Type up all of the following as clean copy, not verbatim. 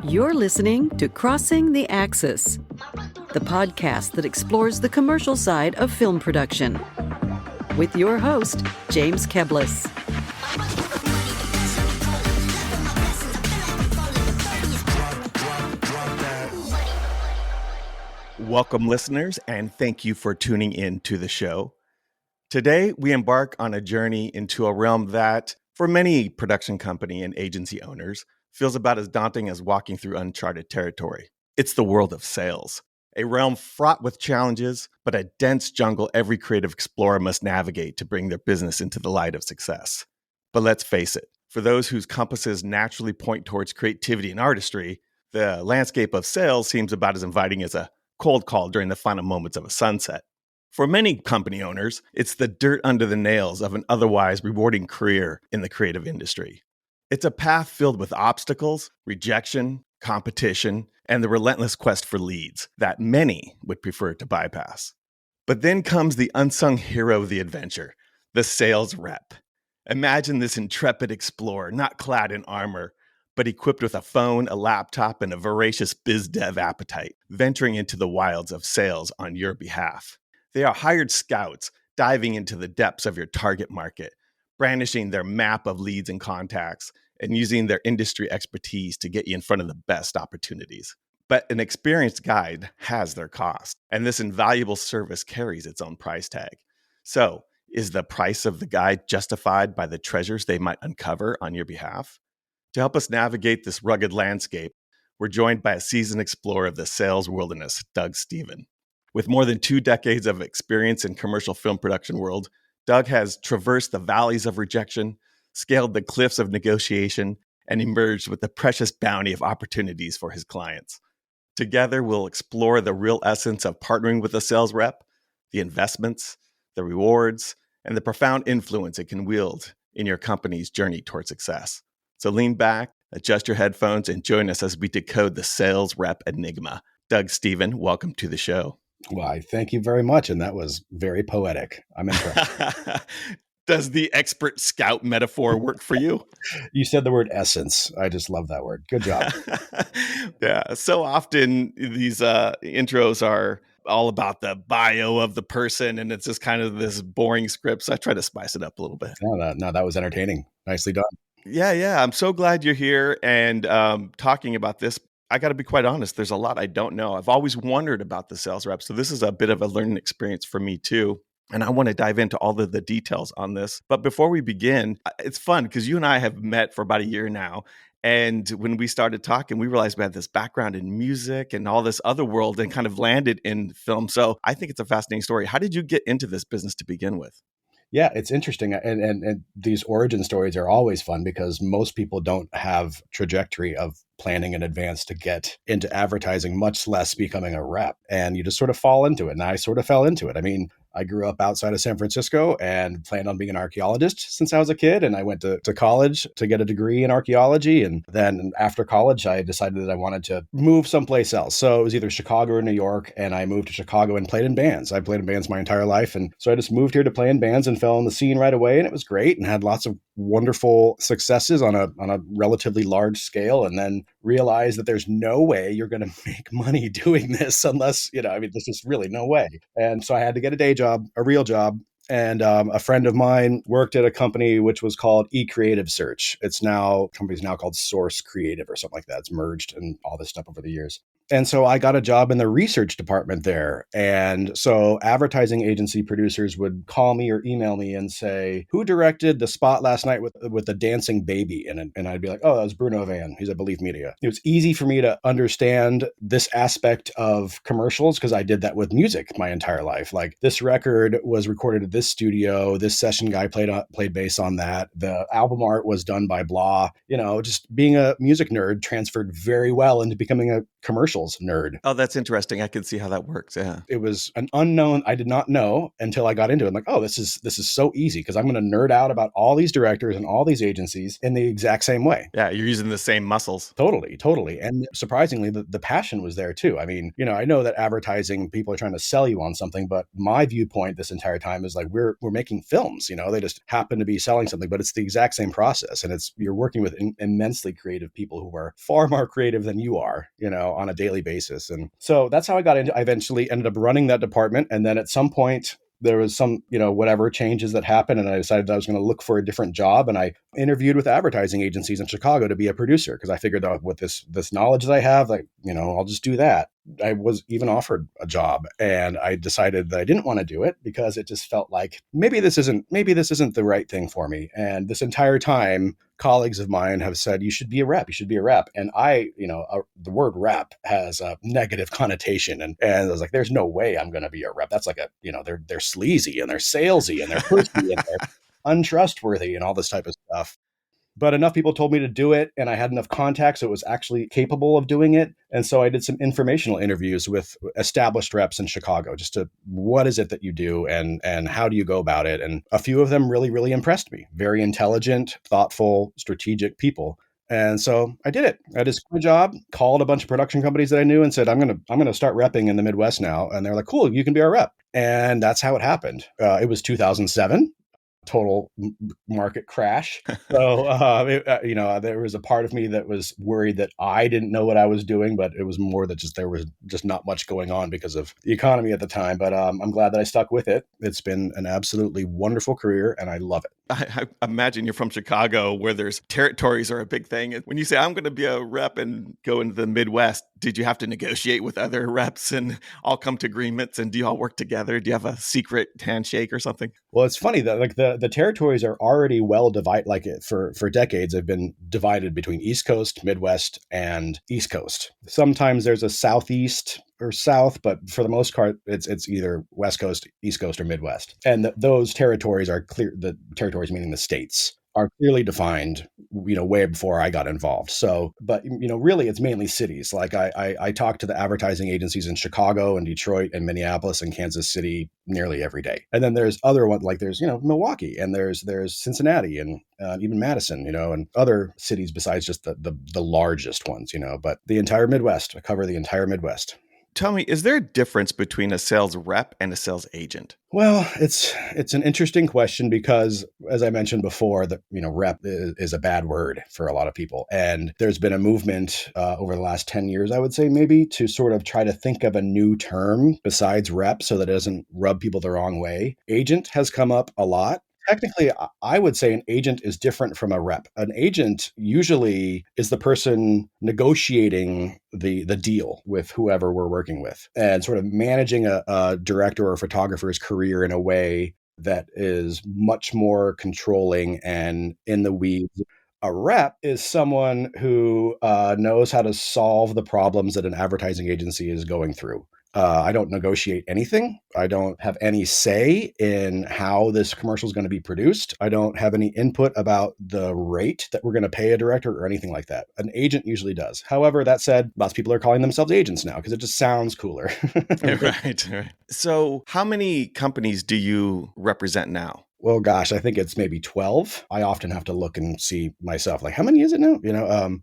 You're listening to Crossing the Axis, the podcast that explores the commercial side of film production, with your host, James Keblas. Welcome, listeners, and thank you for tuning in to the show. Today, we embark on a journey into a realm that, for many production company and agency owners, feels about as daunting as walking through uncharted territory. It's the world of sales, a realm fraught with challenges, but a dense jungle every creative explorer must navigate to bring their business into the light of success. But let's face it, for those whose compasses naturally point towards creativity and artistry, the landscape of sales seems about as inviting as a cold call during the final moments of a sunset. For many company owners, it's the dirt under the nails of an otherwise rewarding career in the creative industry. It's a path filled with obstacles, rejection, competition, and the relentless quest for leads that many would prefer to bypass. But then comes the unsung hero of the adventure, the sales rep. Imagine this intrepid explorer, not clad in armor, but equipped with a phone, a laptop, and a voracious BizDev appetite, venturing into the wilds of sales on your behalf. They are hired scouts diving into the depths of your target market, brandishing their map of leads and contacts, and using their industry expertise to get you in front of the best opportunities. But an experienced guide has their cost, and this invaluable service carries its own price tag. So, is the price of the guide justified by the treasures they might uncover on your behalf? To help us navigate this rugged landscape, we're joined by a seasoned explorer of the sales wilderness, Doug Stephen. With more than 2 decades of experience in commercial film production world, Doug has traversed the valleys of rejection, scaled the cliffs of negotiation, and emerged with the precious bounty of opportunities for his clients. Together, we'll explore the real essence of partnering with a sales rep, the investments, the rewards, and the profound influence it can wield in your company's journey toward success. So lean back, adjust your headphones, and join us as we decode the sales rep enigma. Doug Stephen, welcome to the show. Why, thank you very much. And that was very poetic. I'm impressed. Does the expert scout metaphor work for you? You said the word essence. I just love that word. Good job. Yeah. So often these intros are all about the bio of the person, and it's just kind of this boring script. So I try to spice it up a little bit. No, that was entertaining. Nicely done. Yeah. I'm so glad you're here and talking about this. I got to be quite honest. There's a lot I don't know. I've always wondered about the sales rep. So this is a bit of a learning experience for me too. And I want to dive into all of the details on this. But before we begin, it's fun because you and I have met for about a year now. And when we started talking, we realized we had this background in music and all this other world and kind of landed in film. So I think it's a fascinating story. How did you get into this business to begin with? Yeah, it's interesting. And these origin stories are always fun because most people don't have trajectory of planning in advance to get into advertising, much less becoming a rep. And you just sort of fall into it. And I sort of fell into it. I mean, I grew up outside of San Francisco and planned on being an archaeologist since I was a kid. And I went to college to get a degree in archaeology. And then after college, I decided that I wanted to move someplace else. So it was either Chicago or New York. And I moved to Chicago and played in bands. I played in bands my entire life. And so I just moved here to play in bands and fell in the scene right away. And it was great and had lots of wonderful successes on a relatively large scale. And then realized that there's no way you're going to make money doing this unless, there's just really no way. And so I had to get a day job, a real job. And a friend of mine worked at a company which was called eCreative Search. Company's now called Source Creative or something like that. It's merged and all this stuff over the years. And so I got a job in the research department there. And so advertising agency producers would call me or email me and say, who directed the spot last night with the dancing baby in it? And I'd be like, oh, that was Bruno Van. He's at Believe Media. It was easy for me to understand this aspect of commercials because I did that with music my entire life. Like this record was recorded at this studio. This session guy played bass on that. The album art was done by blah. Just being a music nerd transferred very well into becoming a commercial commercials nerd. Oh, that's interesting. I can see how that works. Yeah. It was an unknown I did not know until I got into it. I'm like, oh, this is so easy because I'm going to nerd out about all these directors and all these agencies in the exact same way. Yeah, you're using the same muscles. Totally. And surprisingly, the passion was there too. I mean, I know that advertising, people are trying to sell you on something, but my viewpoint this entire time is like, we're making films, they just happen to be selling something, but it's the exact same process. And you're working with immensely creative people who are far more creative than you are, on a daily basis. And so that's how I got into, I eventually ended up running that department. And then at some point, there was some, whatever changes that happened. And I decided I was going to look for a different job. And I interviewed with advertising agencies in Chicago to be a producer because I figured out with this knowledge that I have, like, I'll just do that. I was even offered a job and I decided that I didn't want to do it because it just felt like maybe this isn't the right thing for me. And this entire time, colleagues of mine have said, you should be a rep. And I, the word rep has a negative connotation. And I was like, there's no way I'm going to be a rep. That's like they're sleazy and they're salesy and they're pushy and they're untrustworthy and all this type of stuff. But enough people told me to do it, and I had enough contacts so it was actually capable of doing it. And so I did some informational interviews with established reps in Chicago, just to what is it that you do and how do you go about it? And a few of them really, really impressed me. Very intelligent, thoughtful, strategic people. And so I did it. I just quit my job, called a bunch of production companies that I knew and said, I'm gonna start repping in the Midwest now. And they're like, cool, you can be our rep. And that's how it happened. It was 2007. Total market crash. So, there was a part of me that was worried that I didn't know what I was doing, but it was more that there was just not much going on because of the economy at the time. But I'm glad that I stuck with it. It's been an absolutely wonderful career and I love it. I imagine you're from Chicago where there's territories are a big thing. When you say I'm going to be a rep and go into the Midwest, did you have to negotiate with other reps and all come to agreements? And do you all work together? Do you have a secret handshake or something? Well, it's funny that like the territories are already well divided. Like for decades, they've been divided between East Coast, Midwest, and East Coast. Sometimes there's a Southeast or South, but for the most part, it's either West Coast, East Coast, or Midwest. And those territories are clear. The territories meaning the states are clearly defined, way before I got involved. So, but, really it's mainly cities. Like I talk to the advertising agencies in Chicago and Detroit and Minneapolis and Kansas City nearly every day. And then there's other ones like there's, Milwaukee and there's Cincinnati and even Madison, and other cities besides just the largest ones, but the entire Midwest, I cover the entire Midwest. Tell me, is there a difference between a sales rep and a sales agent? Well, it's an interesting question because, as I mentioned before, that rep is a bad word for a lot of people, and there's been a movement over the last 10 years, I would say, maybe to sort of try to think of a new term besides rep so that it doesn't rub people the wrong way. Agent has come up a lot. Technically, I would say an agent is different from a rep. An agent usually is the person negotiating the deal with whoever we're working with and sort of managing a director or a photographer's career in a way that is much more controlling and in the weeds. A rep is someone who knows how to solve the problems that an advertising agency is going through. I don't negotiate anything. I don't have any say in how this commercial is going to be produced. I don't have any input about the rate that we're going to pay a director or anything like that. An agent usually does. However, that said, lots of people are calling themselves agents now because it just sounds cooler. Right. So how many companies do you represent now? Well, gosh, I think it's maybe 12. I often have to look and see myself, like, how many is it now?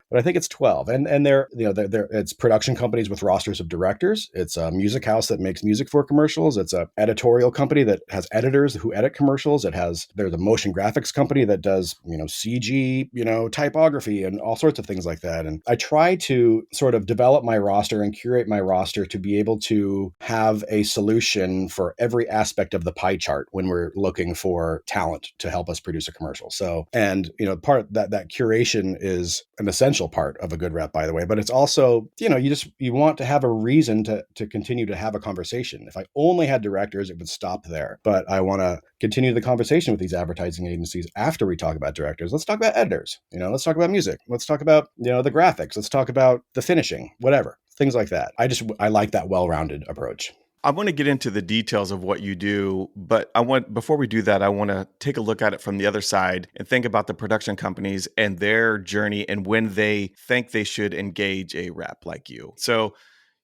But I think it's 12. And they're it's production companies with rosters of directors. It's a music house that makes music for commercials. It's a editorial company that has editors who edit commercials. There's a motion graphics company that does, CG, typography and all sorts of things like that. And I try to sort of develop my roster and curate my roster to be able to have a solution for every aspect of the pie chart when we're looking for talent to help us produce a commercial. So, and part of that curation is an essential part of a good rep, by the way, but it's also, you want to have a reason to continue to have a conversation. If I only had directors, it would stop there, but I want to continue the conversation with these advertising agencies after we talk about directors. Let's talk about editors, let's talk about music. Let's talk about, the graphics. Let's talk about the finishing, whatever, things like that. I like that well-rounded approach. I want to get into the details of what you do, but before we do that, I want to take a look at it from the other side and think about the production companies and their journey and when they think they should engage a rep like you. So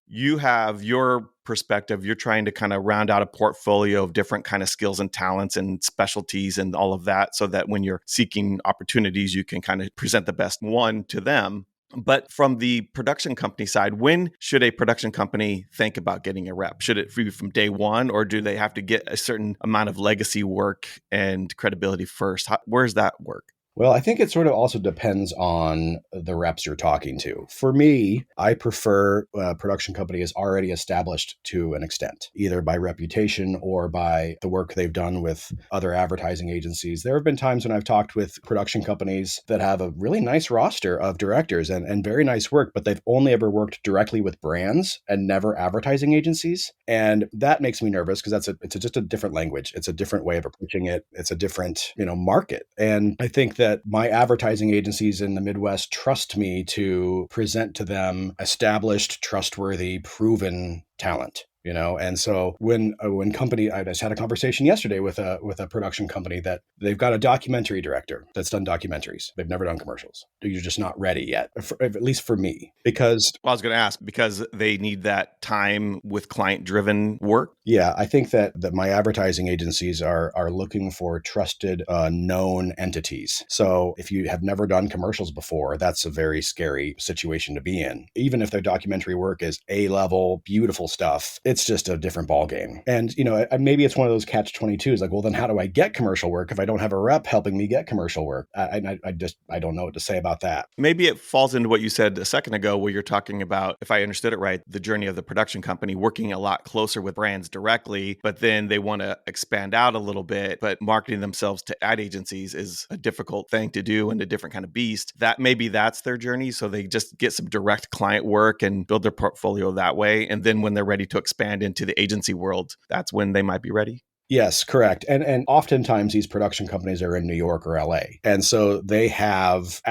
you have your perspective. You're trying to kind of round out a portfolio of different kind of skills and talents and specialties and all of that, so that when you're seeking opportunities, you can kind of present the best one to them. But from the production company side, when should a production company think about getting a rep? Should it be from day one, or do they have to get a certain amount of legacy work and credibility first? Where's that work? Well, I think it sort of also depends on the reps you're talking to. For me, I prefer a production company is already established to an extent, either by reputation or by the work they've done with other advertising agencies. There have been times when I've talked with production companies that have a really nice roster of directors and very nice work, but they've only ever worked directly with brands and never advertising agencies. And that makes me nervous because just a different language. It's a different way of approaching it. It's a different, market. And I think that my advertising agencies in the Midwest trust me to present to them established, trustworthy, proven talent. And so when company, I just had a conversation yesterday with a production company that they've got a documentary director that's done documentaries. They've never done commercials. You're just not ready yet, at least for me, because Well, I was going to ask, because they need that time with client-driven work. Yeah, I think that my advertising agencies are looking for trusted, known entities. So if you have never done commercials before, that's a very scary situation to be in. Even if their documentary work is A-level, beautiful stuff, it's just a different ballgame. And, maybe it's one of those catch-22s, like, well, then how do I get commercial work if I don't have a rep helping me get commercial work? I don't know what to say about that. Maybe it falls into what you said a second ago, where you're talking about, if I understood it right, the journey of the production company working a lot closer with brands directly, but then they want to expand out a little bit, but marketing themselves to ad agencies is a difficult thing to do and a different kind of beast. That maybe that's their journey. So they just get some direct client work and build their portfolio that way. And then when they're ready to expand into the agency world, that's when they might be ready. Yes, correct. And oftentimes these production companies are in New York or LA. And so they have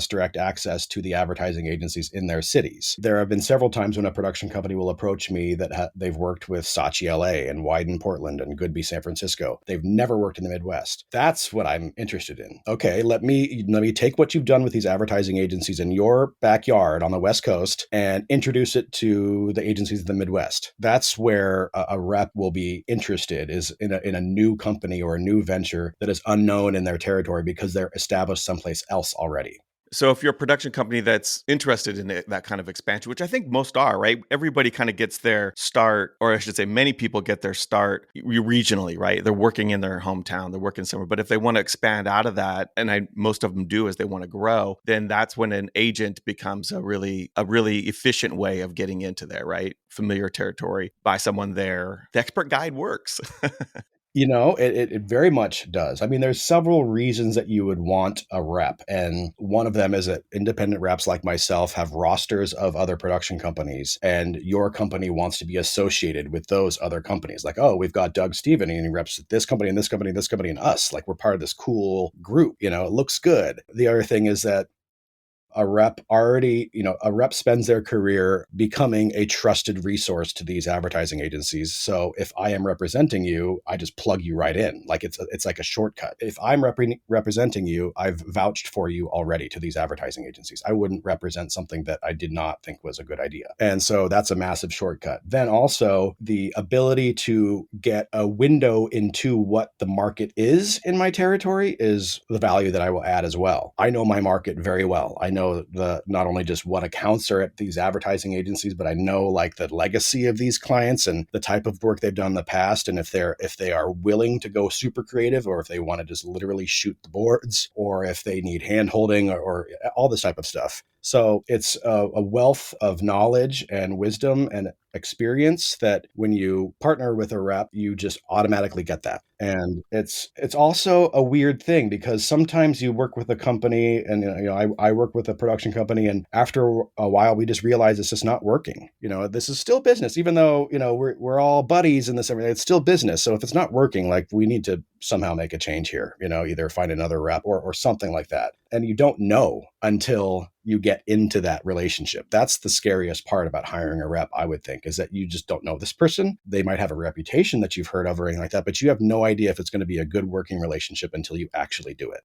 direct access to the advertising agencies in their cities. There have been several times when a production company will approach me that they've worked with Saatchi LA and Wyden Portland and Goodby San Francisco. They've never worked in the Midwest. That's what I'm interested in. Okay, let me take what you've done with these advertising agencies in your backyard on the West Coast and introduce it to the agencies of the Midwest. That's where a rep will be interested, is in a new company or a new venture that is unknown in their territory because they're established someplace else already. So if you're a production company that's interested in that kind of expansion, which I think most are, right? Everybody kind of gets their start, or I should say many people get their start regionally, right? They're working in their hometown, they're working somewhere. But if they want to expand out of that, and most of them do, as they want to grow, then that's when an agent becomes a really efficient way of getting into there, right? Familiar territory by someone there. The expert guide works. It very much does. I mean, there's several reasons that you would want a rep. And one of them is that independent reps like myself have rosters of other production companies, and your company wants to be associated with those other companies. Like, oh, we've got Doug Steven and he reps this company and this company and this company and us. Like, we're part of this cool group. It looks good. The other thing is that a rep spends their career becoming a trusted resource to these advertising agencies. So if I am representing you, I just plug you right in. Like it's like a shortcut. If I'm representing you, I've vouched for you already to these advertising agencies. I wouldn't represent something that I did not think was a good idea. And so that's a massive shortcut. Then also the ability to get a window into what the market is in my territory is the value that I will add as well. I know my market very well. I know not only just what accounts are at these advertising agencies, but I know like the legacy of these clients and the type of work they've done in the past. And if they are willing to go super creative, or if they want to just literally shoot the boards, or if they need hand holding or all this type of stuff. So it's a wealth of knowledge and wisdom and experience that when you partner with a rep, you just automatically get that. And it's also a weird thing because sometimes you work with a company and, I work with a production company, and after a while we just realize it's just not working. This is still business, even though, we're all buddies in this, everything, it's still business. So if it's not working, like we need to somehow make a change here, either find another rep or something like that. And you don't know until you get into that relationship. That's the scariest part about hiring a rep, I would think, is that you just don't know this person. They might have a reputation that you've heard of or anything like that, but you have no idea if it's going to be a good working relationship until you actually do it.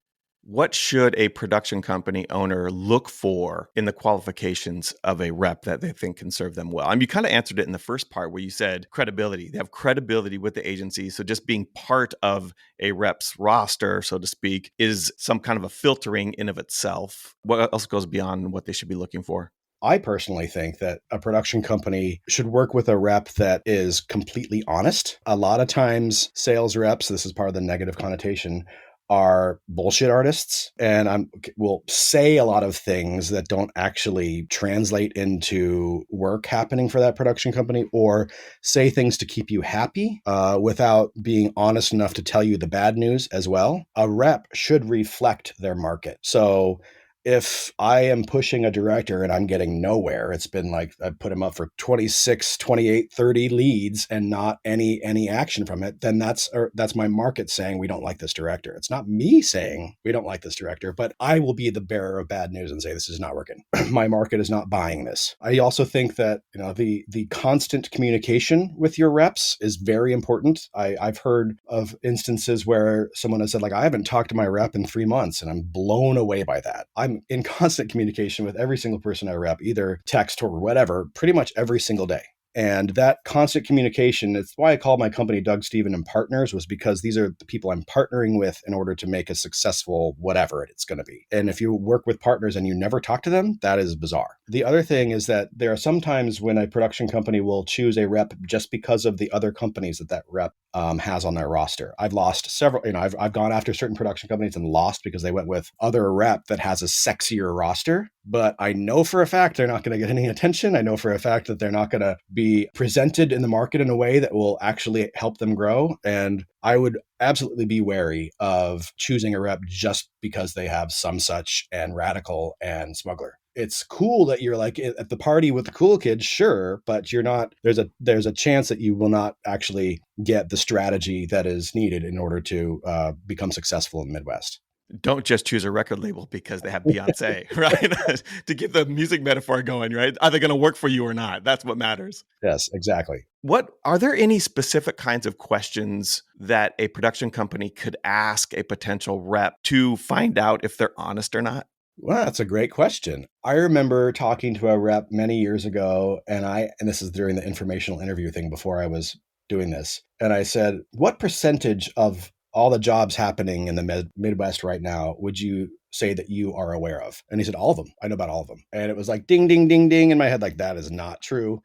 What should a production company owner look for in the qualifications of a rep that they think can serve them well? I mean, you kind of answered it in the first part where you said credibility. They have credibility with the agency. So just being part of a rep's roster, so to speak, is some kind of a filtering in of itself. What else goes beyond what they should be looking for? I personally think that a production company should work with a rep that is completely honest. A lot of times, sales reps, this is part of the negative connotation, are bullshit artists and will say a lot of things that don't actually translate into work happening for that production company, or say things to keep you happy without being honest enough to tell you the bad news as well. A rep should reflect their market. So if I am pushing a director and I'm getting nowhere, it's been like I put him up for 26, 28, 30 leads and not any action from it, then that's my market saying we don't like this director. It's not me saying we don't like this director, but I will be the bearer of bad news and say this is not working. My market is not buying this. I also think that the constant communication with your reps is very important. I've heard of instances where someone has said, like, I haven't talked to my rep in 3 months, and I'm blown away by that. I'm in constant communication with every single person I rep, either text or whatever, pretty much every single day. And that constant communication, it's why I call my company Doug, Steven, and Partners, was because these are the people I'm partnering with in order to make a successful whatever it's going to be. And if you work with partners and you never talk to them, that is bizarre. The other thing is that there are some times when a production company will choose a rep just because of the other companies that rep has on their roster. I've lost several, I've gone after certain production companies and lost because they went with other rep that has a sexier roster. But I know for a fact they're not going to get any attention. I know for a fact that they're not going to be presented in the market in a way that will actually help them grow. And I would absolutely be wary of choosing a rep just because they have some such and radical and smuggler. It's cool that you're like at the party with the cool kids, sure, but you're not. There's a chance that you will not actually get the strategy that is needed in order to become successful in the Midwest. Don't just choose a record label because they have Beyonce, right? To get the music metaphor going, right? Are they going to work for you or not? That's what matters. Yes, exactly. What are there any specific kinds of questions that a production company could ask a potential rep to find out if they're honest or not? Well, that's a great question. I remember talking to a rep many years ago, and this is during the informational interview thing before I was doing this. And I said, what percentage of all the jobs happening in the Midwest right now would you say that you are aware of? And he said, all of them. I know about all of them. And it was like, ding, ding, ding, ding in my head. Like, that is not true.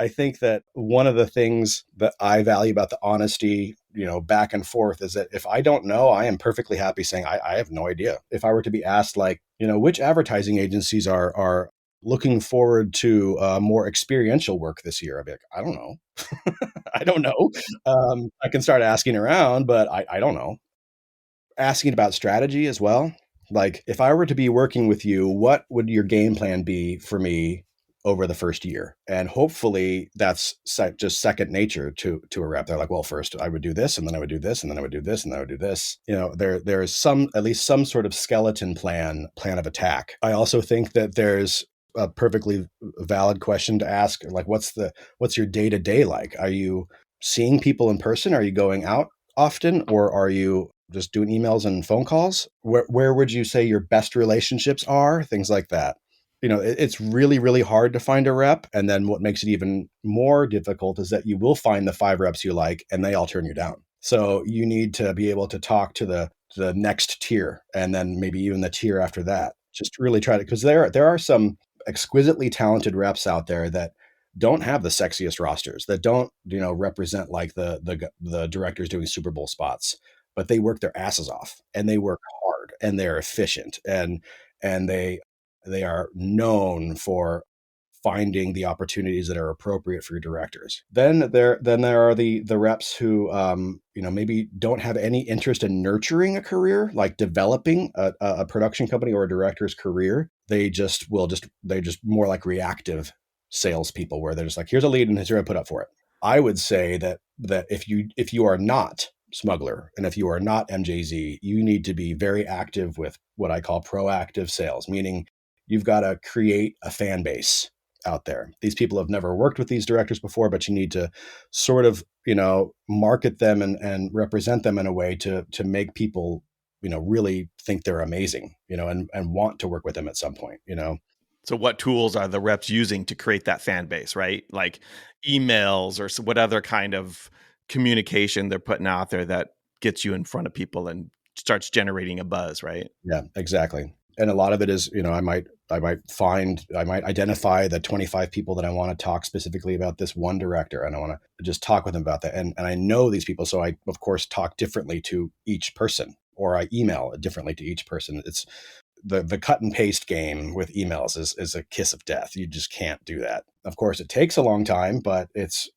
I think that one of the things that I value about the honesty, back and forth, is that if I don't know, I am perfectly happy saying I have no idea. If I were to be asked, like, which advertising agencies are looking forward to more experiential work this year, I'd be like, I don't know. I don't know. I can start asking around, but I don't know. Asking about strategy as well. Like, if I were to be working with you, what would your game plan be for me over the first year? And hopefully that's just second nature to a rep. They're like, well, first I would do this, and then I would do this, and then I would do this, and then I would do this. There is at least some sort of skeleton plan of attack. I also think that there's a perfectly valid question to ask, like, what's your day-to-day like? Are you seeing people in person? Are you going out often, or are you just doing emails and phone calls? Where would you say your best relationships are? Things like that. It's really, really hard to find a rep. And then what makes it even more difficult is that you will find the 5 reps you like, and they all turn you down. So you need to be able to talk to the next tier, and then maybe even the tier after that. Just really try to, because there are some exquisitely talented reps out there that don't have the sexiest rosters, that don't represent like the directors doing Super Bowl spots, but they work their asses off, and they work hard, and they're efficient, and they are known for finding the opportunities that are appropriate for your directors. Then there are the reps who maybe don't have any interest in nurturing a career, like developing a production company or a director's career. They're just more like reactive salespeople, where they're just like, here's a lead and here's what I put up for it. I would say that if you are not Smuggler, and if you are not MJZ, you need to be very active with what I call proactive sales, meaning you've got to create a fan base out there. These people have never worked with these directors before, but you need to sort of, market them and represent them in a way to make people really think they're amazing, and want to work with them at some point, So what tools are the reps using to create that fan base, right? Like emails or what other kind of communication they're putting out there that gets you in front of people and starts generating a buzz, right? Yeah, exactly. And a lot of it is, I might identify the 25 people that I want to talk specifically about this one director, and I want to just talk with them about that. And I know these people, so I of course talk differently to each person, or I email differently to each person. It's the cut and paste game with emails is a kiss of death. You just can't do that. Of course, it takes a long time, but it's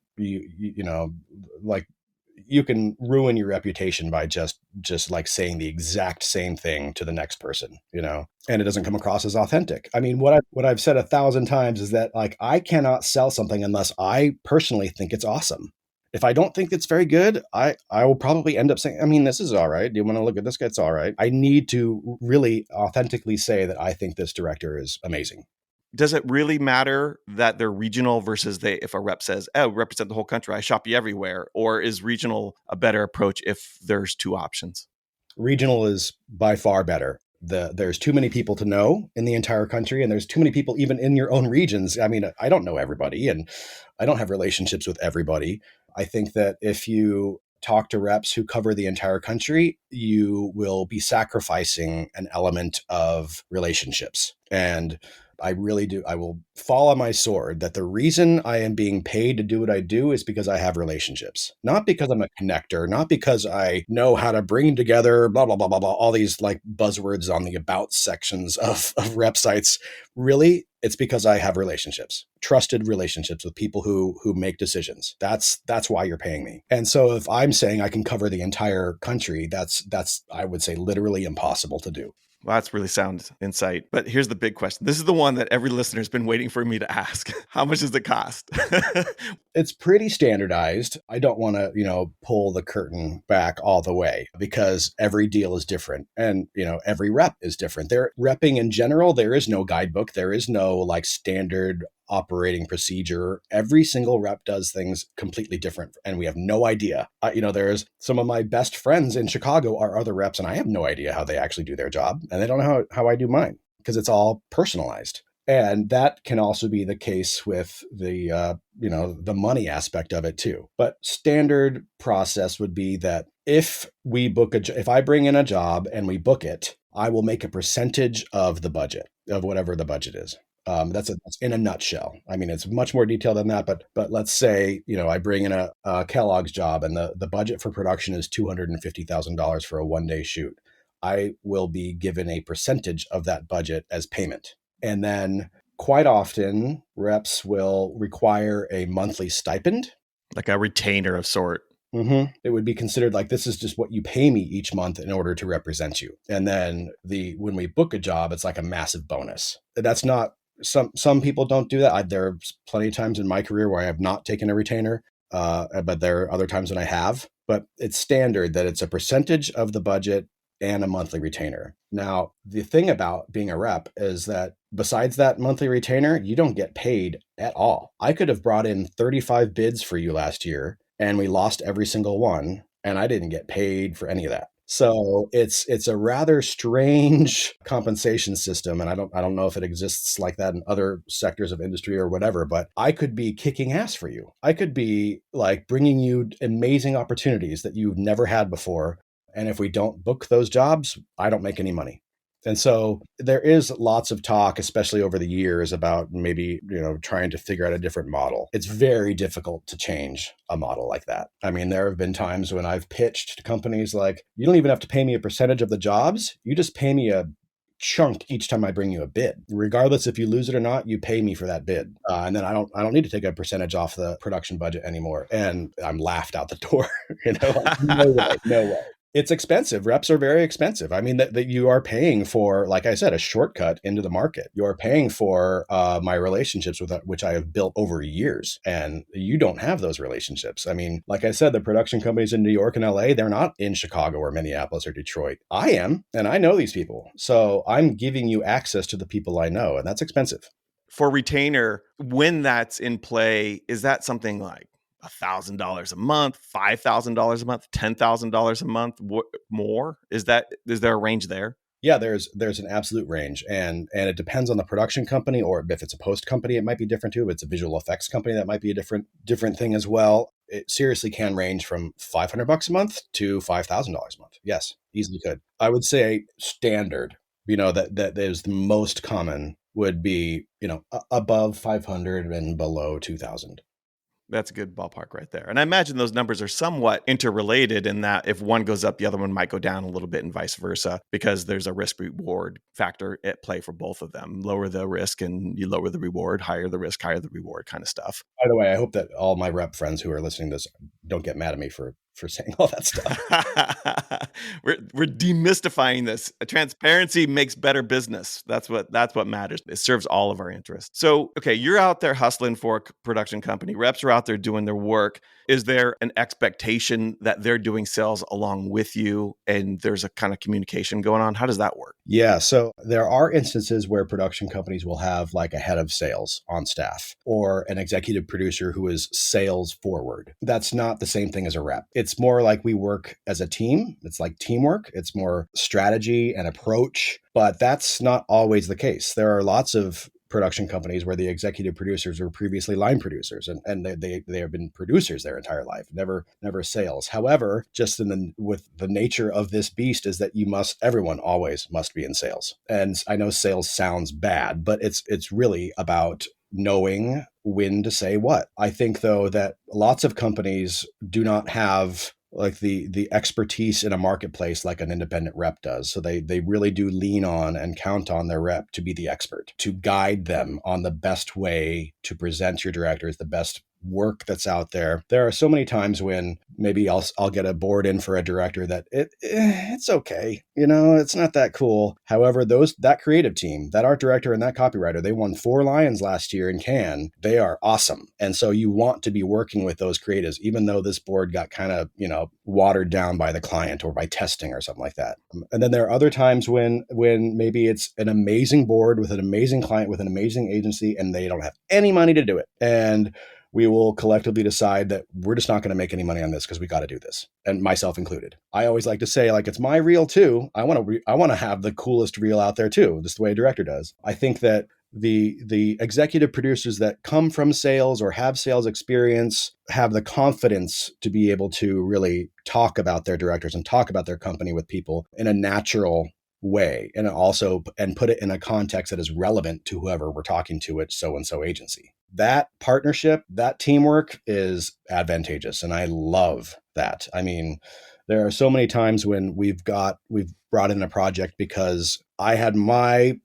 like you can ruin your reputation by just like saying the exact same thing to the next person, and it doesn't come across as authentic. I mean, what I've said 1,000 times is that, like, I cannot sell something unless I personally think it's awesome. If I don't think it's very good, I will probably end up saying, I mean, this is all right. Do you want to look at this guy? It's all right. I need to really authentically say that I think this director is amazing. Does it really matter that they're regional versus if a rep says, oh, represent the whole country, I shop you everywhere? Or is regional a better approach if there's two options? Regional is by far better. There's too many people to know in the entire country, and there's too many people even in your own regions. I mean, I don't know everybody, and I don't have relationships with everybody. I think that if you talk to reps who cover the entire country, you will be sacrificing an element of relationships. And I really do. I will fall on my sword that the reason I am being paid to do what I do is because I have relationships, not because I'm a connector, not because I know how to bring together blah, blah, blah, blah, blah, all these like buzzwords on the about sections of rep sites. Really, it's because I have relationships, trusted relationships with people who make decisions. That's why you're paying me. And so if I'm saying I can cover the entire country, that's I would say literally impossible to do. Well, that's really sound insight. But here's the big question. This is the one that every listener's been waiting for me to ask. How much does it cost? It's pretty standardized. I don't want to, pull the curtain back all the way because every deal is different, and, every rep is different. They're repping in general. There is no guidebook. There is no like standard operating procedure. Every single rep does things completely different, and we have no idea. There's some of my best friends in Chicago are other reps, and I have no idea how they actually do their job, and they don't know how I do mine because it's all personalized. And that can also be the case with the money aspect of it too. But standard process would be that if I bring in a job and we book it, I will make a percentage of the budget, of whatever the budget is. That's in a nutshell. I mean, it's much more detailed than that, but let's say, I bring in a Kellogg's job and the budget for production is $250,000 for a 1-day shoot. I will be given a percentage of that budget as payment. And then quite often reps will require a monthly stipend. Like a retainer of sort. Mm-hmm. It would be considered like, this is just what you pay me each month in order to represent you. And then when we book a job, it's like a massive bonus. That's not, some people don't do that. There's plenty of times in my career where I have not taken a retainer, but there are other times when I have. But it's standard that it's a percentage of the budget and a monthly retainer. Now, the thing about being a rep is that besides that monthly retainer, you don't get paid at all. I could have brought in 35 bids for you last year, and we lost every single one, and I didn't get paid for any of that. So it's a rather strange compensation system, and I don't know if it exists like that in other sectors of industry or whatever, but I could be kicking ass for you. I could be like bringing you amazing opportunities that you've never had before. And if we don't book those jobs, I don't make any money. And so there is lots of talk, especially over the years, about maybe, trying to figure out a different model. It's very difficult to change a model like that. I mean, there have been times when I've pitched to companies like, you don't even have to pay me a percentage of the jobs. You just pay me a chunk each time I bring you a bid. Regardless if you lose it or not, you pay me for that bid. And then I don't need to take a percentage off the production budget anymore. And I'm laughed out the door. No way. It's expensive. Reps are very expensive. I mean, that you are paying for, like I said, a shortcut into the market. You are paying for my relationships with which I have built over years, and you don't have those relationships. I mean, like I said, the production companies in New York and LA, they're not in Chicago or Minneapolis or Detroit. I am, and I know these people. So I'm giving you access to the people I know, and that's expensive. For retainer, when that's in play, is that something like $1,000 a month, $5,000 a month, $10,000 a month, more? Is there a range there? Yeah, there's an absolute range, and it depends on the production company, or if it's a post company, it might be different too. If it's a visual effects company, that might be a different thing as well. It seriously can range from $500 a month to $5,000 a month. Yes, easily could. I would say standard, that is the most common would be, above 500 and below 2,000. That's a good ballpark right there. And I imagine those numbers are somewhat interrelated in that if one goes up, the other one might go down a little bit and vice versa, because there's a risk reward factor at play for both of them. Lower the risk and you lower the reward, higher the risk, higher the reward kind of stuff. By the way, I hope that all my rep friends who are listening to this don't get mad at me for saying all that stuff. We're demystifying this. Transparency makes better business. That's what matters. It serves all of our interests. So, okay, you're out there hustling for a production company. Reps are out there doing their work. Is there an expectation that they're doing sales along with you and there's a kind of communication going on? How does that work? Yeah, so there are instances where production companies will have like a head of sales on staff or an executive producer who is sales forward. That's not the same thing as a rep. It's more like we work as a team. It's like teamwork. It's more strategy and approach, but that's not always the case. There are lots of production companies where the executive producers were previously line producers and they have been producers their entire life, never sales. However, just with the nature of this beast is that everyone always must be in sales. And I know sales sounds bad, but it's really about knowing when to say what. I think though that lots of companies do not have like the expertise in a marketplace like an independent rep does. So they really do lean on and count on their rep to be the expert, to guide them on the best way to present your directors, the best work that's out there. There are so many times when maybe I'll get a board in for a director that it's okay. It's not that cool. However, that creative team, that art director and that copywriter, they won 4 Lions last year in Cannes. They are awesome. And so you want to be working with those creatives, even though this board got kind of, watered down by the client or by testing or something like that. And then there are other times when maybe it's an amazing board with an amazing client, with an amazing agency, and they don't have any money to do it. And we will collectively decide that we're just not going to make any money on this because we got to do this, and myself included. I always like to say, like, it's my reel too. I want to have the coolest reel out there too, just the way a director does. I think that the executive producers that come from sales or have sales experience have the confidence to be able to really talk about their directors and talk about their company with people in a natural way, and put it in a context that is relevant to whoever we're talking to at so-and-so agency. That partnership, that teamwork is advantageous. And I love that. I mean, there are so many times when we've brought in a project because I had my,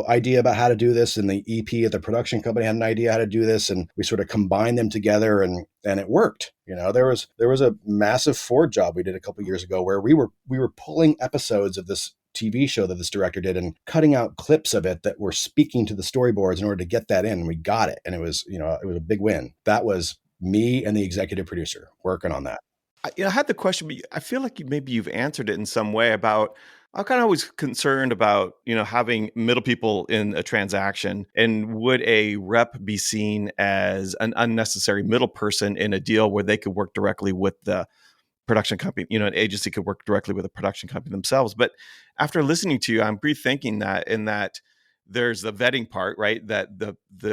idea about how to do this, and the EP at the production company had an idea how to do this, and we sort of combined them together and it worked. There was a massive Ford job we did a couple of years ago where we were pulling episodes of this TV show that this director did and cutting out clips of it that were speaking to the storyboards in order to get that in. And we got it. And it was a big win. That was me and the executive producer working on that. I had the question, but I feel like maybe you've answered it in some way about, I'm kind of always concerned about, having middle people in a transaction, and would a rep be seen as an unnecessary middle person in a deal where they could work directly with the production company, an agency could work directly with a production company themselves. But after listening to you, I'm rethinking that, in that there's the vetting part, right? That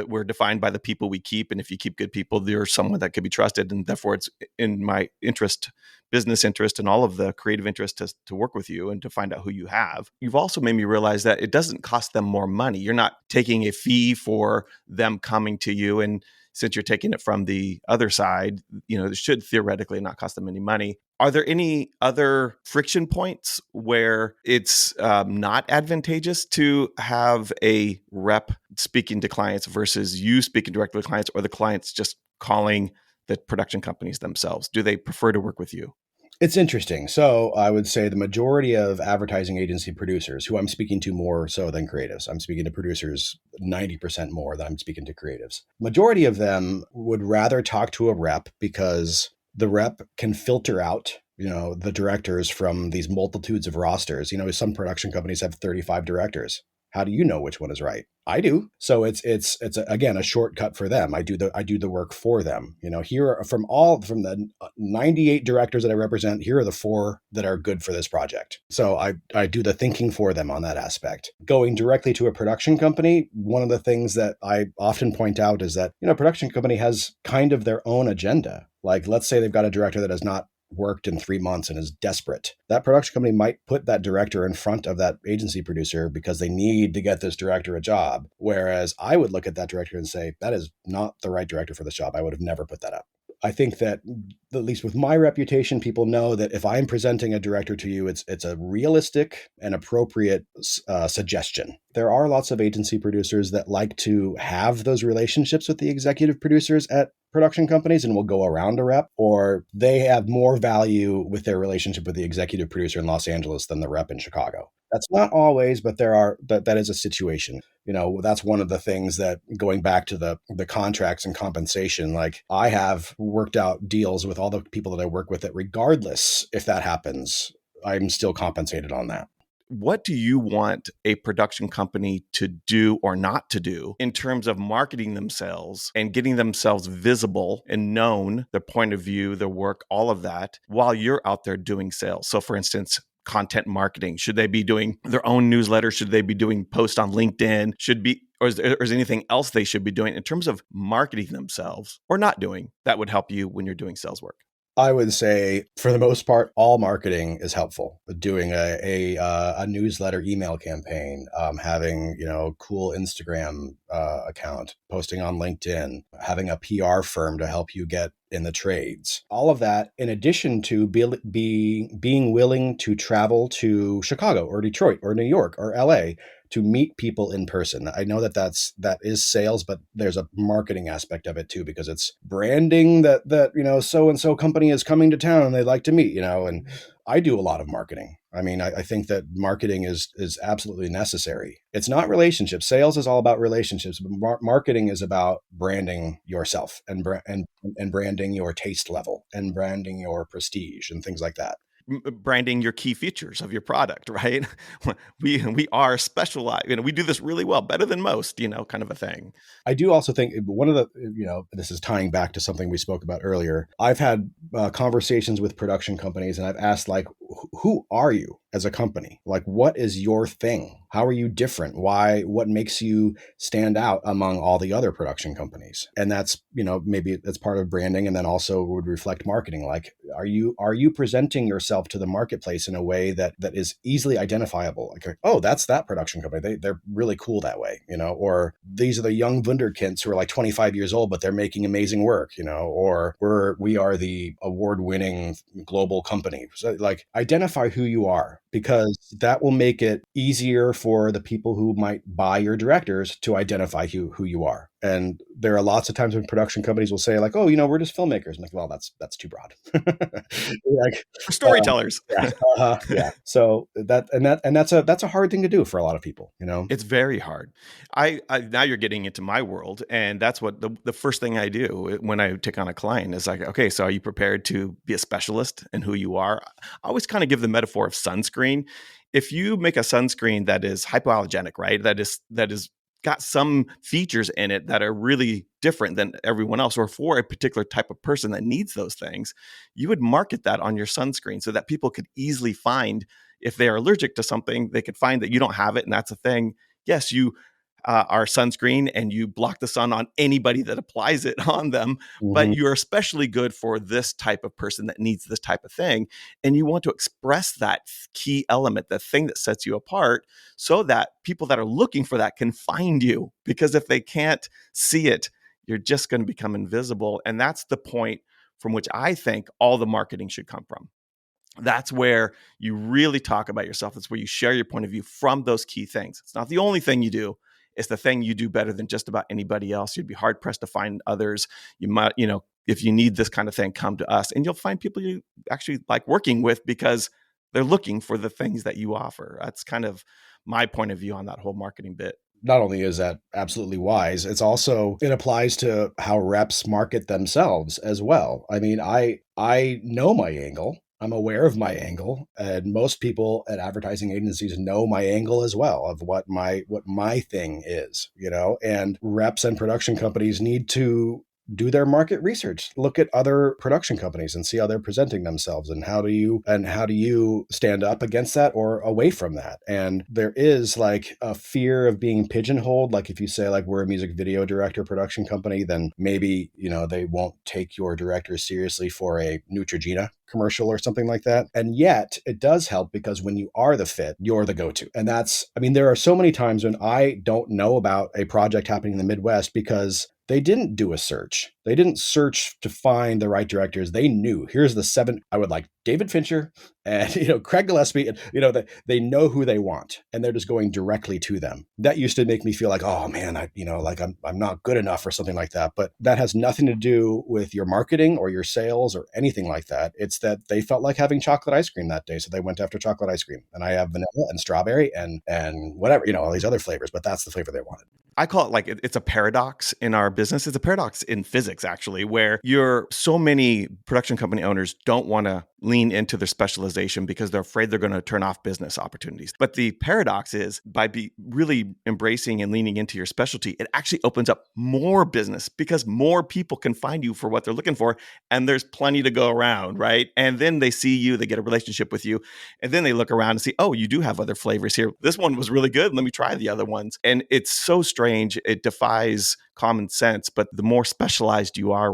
we're defined by the people we keep. And if you keep good people, there's someone that could be trusted. And therefore it's in my interest, business interest, and all of the creative interest to work with you and to find out who you have. You've also made me realize that it doesn't cost them more money. You're not taking a fee for them coming to you. And since you're taking it from the other side, it should theoretically not cost them any money. Are there any other friction points where it's not advantageous to have a rep speaking to clients versus you speaking directly to clients, or the clients just calling the production companies themselves? Do they prefer to work with you? It's interesting. So I would say the majority of advertising agency producers, who I'm speaking to more so than creatives, I'm speaking to producers 90% more than I'm speaking to creatives. Majority of them would rather talk to a rep because the rep can filter out, the directors from these multitudes of rosters. Some production companies have 35 directors. How do you know which one is right? I do. So again a shortcut for them. I do the work for them. Here are from the 98 directors that I represent, here are the 4 that are good for this project. So I do the thinking for them on that aspect. Going directly to a production company, one of the things that I often point out is that, a production company has kind of their own agenda. Like, let's say they've got a director that has not worked in 3 months and is desperate. That production company might put that director in front of that agency producer because they need to get this director a job. Whereas I would look at that director and say, that is not the right director for this job. I would have never put that up. I think that, at least with my reputation, people know that if I'm presenting a director to you, it's a realistic and appropriate suggestion. There are lots of agency producers that like to have those relationships with the executive producers at production companies and will go around a rep, or they have more value with their relationship with the executive producer in Los Angeles than the rep in Chicago. That's not always, but that is a situation. That's one of the things that, going back to the contracts and compensation, like, I have worked out deals with all the people that I work with that regardless if that happens, I'm still compensated on that. What do you want a production company to do or not to do in terms of marketing themselves and getting themselves visible and known, their point of view, their work, all of that, while you're out there doing sales? So, for instance, content marketing. Should they be doing their own newsletter? Should they be doing posts on LinkedIn? Or is there anything else they should be doing in terms of marketing themselves or not doing that would help you when you're doing sales work? I would say, for the most part, all marketing is helpful. Doing a newsletter email campaign, having cool Instagram account, posting on LinkedIn, having a PR firm to help you get in the trades. All of that, in addition to being willing to travel to Chicago or Detroit or New York or LA to meet people in person. I know that is sales, but there's a marketing aspect of it too, because it's branding that so and so company is coming to town and they'd like to meet. And I do a lot of marketing. I mean, I think that marketing is absolutely necessary. It's not relationships. Sales is all about relationships, but marketing is about branding yourself and branding your taste level and branding your prestige and things like that. Branding your key features of your product, right? We are specialized. We do this really well, better than most, kind of a thing. I do also think one of the, this is tying back to something we spoke about earlier. I've had conversations with production companies and I've asked, like, who are you as a company? Like, what is your thing? How are you different? What makes you stand out among all the other production companies? And that's, maybe that's part of branding, and then also would reflect marketing. Like, are you presenting yourself to the marketplace in a way that is easily identifiable? Like, oh, that's that production company. They're really cool that way, or these are the young wunderkinds who are like 25 years old, but they're making amazing work, or we are the award-winning global company. So, like, identify who you are, because that will make it easier for the people who might buy your directors to identify who you are. And there are lots of times when production companies will say, like, oh, we're just filmmakers. I'm like, well, that's too broad. Like, for storytellers. Yeah. So that's a hard thing to do for a lot of people. It's very hard. I now you're getting into my world, and that's what the first thing I do when I take on a client is like, okay, so are you prepared to be a specialist in who you are? I always kind of give the metaphor of sunscreen. If you make a sunscreen that is hypoallergenic, right? That is got some features in it that are really different than everyone else, or for a particular type of person that needs those things, you would market that on your sunscreen so that people could easily find, if they are allergic to something, they could find that you don't have it. And that's a thing. Yes, you are sunscreen and you block the sun on anybody that applies it on them, but you're especially good for this type of person that needs this type of thing. And you want to express that key element, the thing that sets you apart, so that people that are looking for that can find you. Because if they can't see it, you're just going to become invisible. And that's the point from which I think all the marketing should come from. That's where you really talk about yourself. That's where you share your point of view from those key things. It's not the only thing you do. It's the thing you do better than just about anybody else. You'd be hard pressed to find others. You might, if you need this kind of thing, come to us, and you'll find people you actually like working with because they're looking for the things that you offer. That's kind of my point of view on that whole marketing bit. Not only is that absolutely wise, it applies to how reps market themselves as well. I mean, I know my angle. I'm aware of my angle, and most people at advertising agencies know my angle as well of what my thing is, and reps and production companies need to do their market research, look at other production companies and see how they're presenting themselves, and how do you stand up against that or away from that. And there is like a fear of being pigeonholed. Like if you say like we're a music video director production company, then maybe, they won't take your director seriously for a Neutrogena commercial or something like that. And yet it does help, because when you are the fit, you're the go-to. And there are so many times when I don't know about a project happening in the Midwest because they didn't do a search. They didn't search to find the right directors. They knew, here's the 7, I would like David Fincher and, Craig Gillespie, and, they know who they want, and they're just going directly to them. That used to make me feel like, oh man, I'm not good enough or something like that. But that has nothing to do with your marketing or your sales or anything like that. It's that they felt like having chocolate ice cream that day. So they went after chocolate ice cream, and I have vanilla and strawberry and whatever, all these other flavors, but that's the flavor they wanted. I call it like it's a paradox in our business. It's a paradox in physics, actually, where so many production company owners don't want to lean into their specialization because they're afraid they're going to turn off business opportunities. But the paradox is by really embracing and leaning into your specialty, it actually opens up more business because more people can find you for what they're looking for. And there's plenty to go around, right? And then they see you, they get a relationship with you. And then they look around and see, oh, you do have other flavors here. This one was really good. Let me try the other ones. And it's so strange. It defies common sense, but the more specialized you are,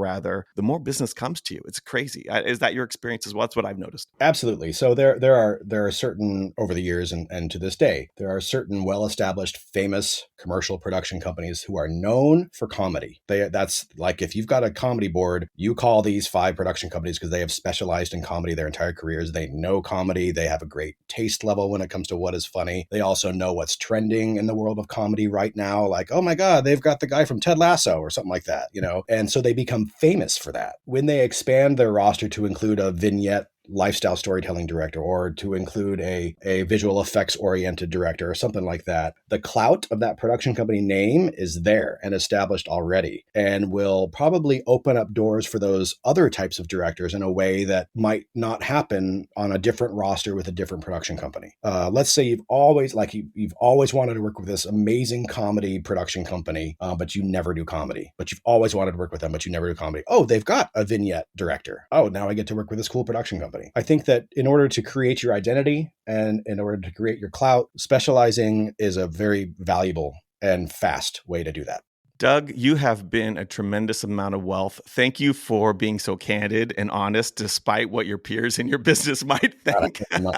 the more business comes to you. It's crazy. Is that your experience as well? That's what I've noticed. Absolutely. So there are certain, over the years and to this day, there are certain well-established, famous commercial production companies who are known for comedy. That's like, if you've got a comedy board, you call these 5 production companies because they have specialized in comedy their entire careers. They know comedy. They have a great taste level when it comes to what is funny. They also know what's trending in the world of comedy right now. Like, oh my God, they've got the guy from Ted Lasso or something like that, And so they become famous for that. When they expand their roster to include a vignette lifestyle storytelling director, or to include a visual effects oriented director or something like that, the clout of that production company name is there and established already, and will probably open up doors for those other types of directors in a way that might not happen on a different roster with a different production company. Let's say you've always wanted to work with this amazing comedy production company, but you never do comedy, but you've always wanted to work with them, but you never do comedy. Oh, they've got a vignette director. Oh, now I get to work with this cool production company. I think that in order to create your identity and in order to create your clout, specializing is a very valuable and fast way to do that. Doug, you have been a tremendous amount of wealth. Thank you for being so candid and honest, despite what your peers in your business might think. No,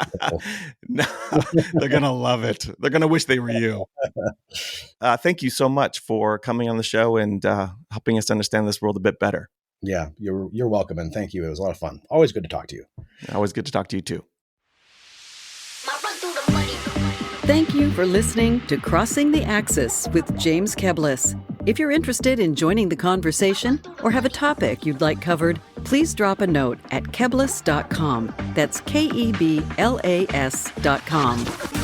they're going to love it. They're going to wish they were you. Thank you so much for coming on the show and helping us understand this world a bit better. Yeah, you're welcome, and thank you. It was a lot of fun. Always good to talk to you. Always good to talk to you too. Thank you for listening to Crossing the Axis with James Keblas. If you're interested in joining the conversation or have a topic you'd like covered, please drop a note at keblas.com. That's KEBLAS.com.